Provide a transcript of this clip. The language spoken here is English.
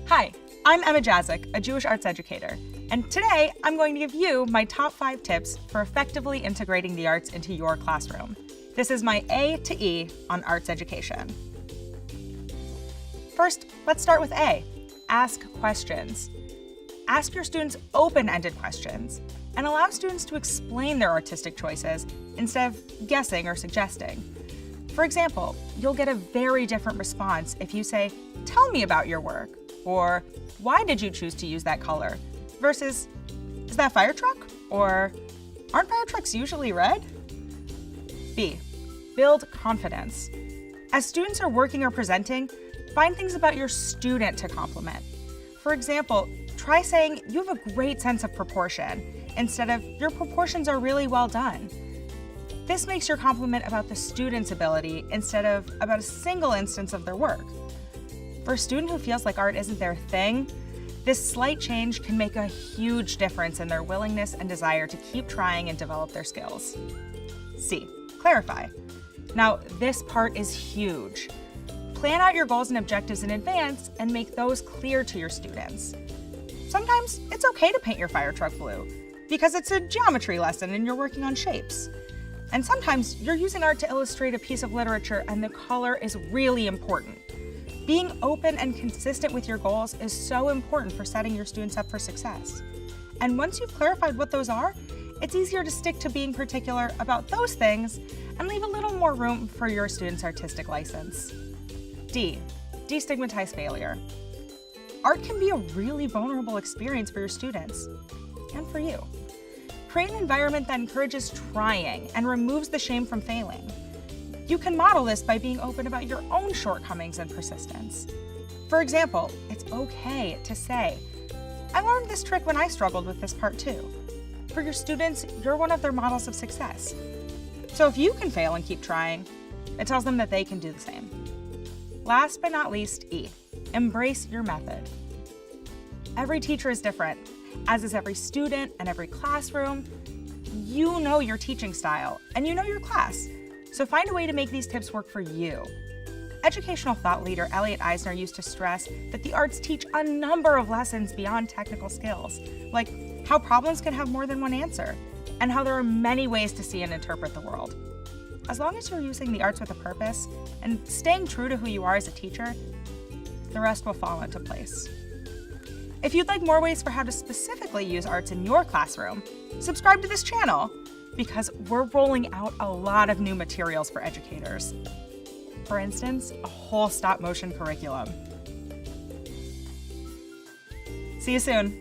Hi, I'm Jaszczak, a Jewish arts educator, and today I'm going to give you my top 5 tips for effectively integrating the arts into your classroom. This is my A to E on arts education. First, let's start with A. Ask questions. Ask your students open-ended questions and allow students to explain their artistic choices instead of guessing or suggesting. For example, you'll get a very different response if you say, "Tell me about your work," or "Why did you choose to use that color?" versus, "Is that a fire truck?" or "Aren't fire trucks usually red?" B. Build confidence. As students are working or presenting, find things about your student to compliment. For example, try saying, "You have a great sense of proportion," instead of, "Your proportions are really well done." This makes your compliment about the student's ability instead of about a single instance of their work. For a student who feels like art isn't their thing, this slight change can make a huge difference in their willingness and desire to keep trying and develop their skills. C. Clarify. Now, this part is huge. Plan out your goals and objectives in advance and make those clear to your students. Sometimes it's okay to paint your fire truck blue because it's a geometry lesson and you're working on shapes. And sometimes you're using art to illustrate a piece of literature and the color is really important. Being open and consistent with your goals is so important for setting your students up for success. And once you've clarified what those are, it's easier to stick to being particular about those things and leave a little more room for your students' artistic license. D. Destigmatize failure. Art can be a really vulnerable experience for your students and for you. Create an environment that encourages trying and removes the shame from failing. You can model this by being open about your own shortcomings and persistence. For example, it's okay to say, "I learned this trick when I struggled with this part too." For your students, you're one of their models of success. So if you can fail and keep trying, it tells them that they can do the same. Last but not least, E. Embrace your method. Every teacher is different, as is every student and every classroom. You know your teaching style, and you know your class, so find a way to make these tips work for you. Educational thought leader Elliot Eisner used to stress that the arts teach a number of lessons beyond technical skills, like how problems can have more than one answer, and how there are many ways to see and interpret the world. As long as you're using the arts with a purpose and staying true to who you are as a teacher, the rest will fall into place. If you'd like more ways for how to specifically use arts in your classroom, subscribe to this channel because we're rolling out a lot of new materials for educators. For instance, a whole stop-motion curriculum. See you soon.